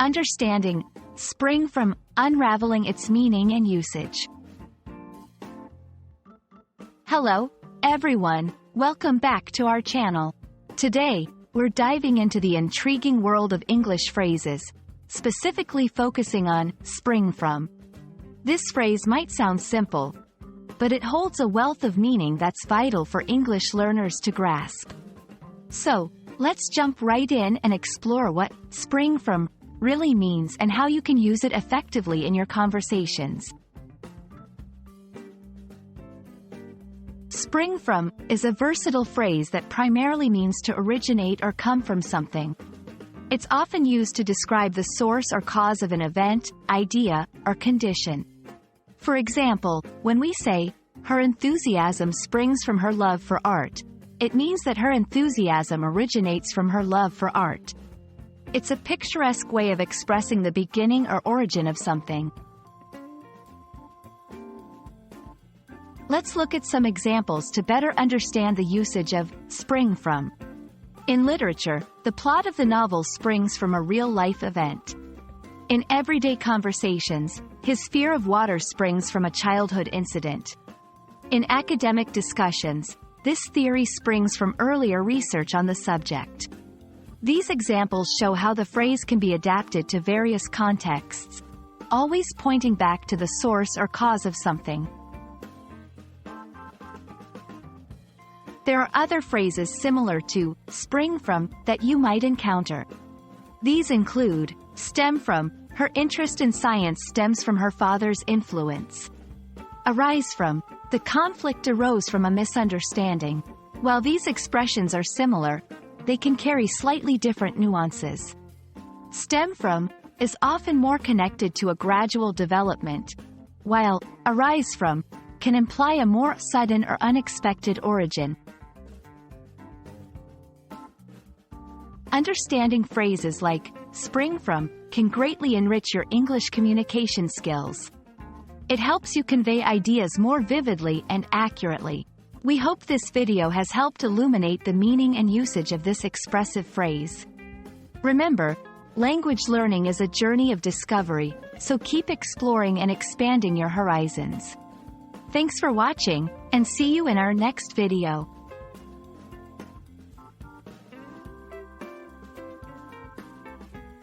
Understanding spring from unraveling its meaning and usage. Hello, everyone. Welcome back to our channel. Today, we're diving into the intriguing world of English phrases, specifically focusing on spring from. This phrase might sound simple, but it holds a wealth of meaning that's vital for English learners to grasp. So, let's jump right in and explore what spring from really means and how you can use it effectively in your conversations. Spring from is a versatile phrase that primarily means to originate or come from something. It's often used to describe the source or cause of an event, idea, or condition. For example, when we say, "Her enthusiasm springs from her love for art," it means that her enthusiasm originates from her love for art. It's a picturesque way of expressing the beginning or origin of something. Let's look at some examples to better understand the usage of spring from. In literature, the plot of the novel springs from a real-life event. In everyday conversations, his fear of water springs from a childhood incident. In academic discussions, this theory springs from earlier research on the subject. These examples show how the phrase can be adapted to various contexts, always pointing back to the source or cause of something. There are other phrases similar to spring from that you might encounter. These include stem from, her interest in science stems from her father's influence. Arise from, the conflict arose from a misunderstanding. While these expressions are similar, they can carry slightly different nuances. Stem from is often more connected to a gradual development, while arise from can imply a more sudden or unexpected origin. Understanding phrases like spring from can greatly enrich your English communication skills. It helps you convey ideas more vividly and accurately. We hope this video has helped illuminate the meaning and usage of this expressive phrase. Remember, language learning is a journey of discovery, so keep exploring and expanding your horizons. Thanks for watching, and see you in our next video.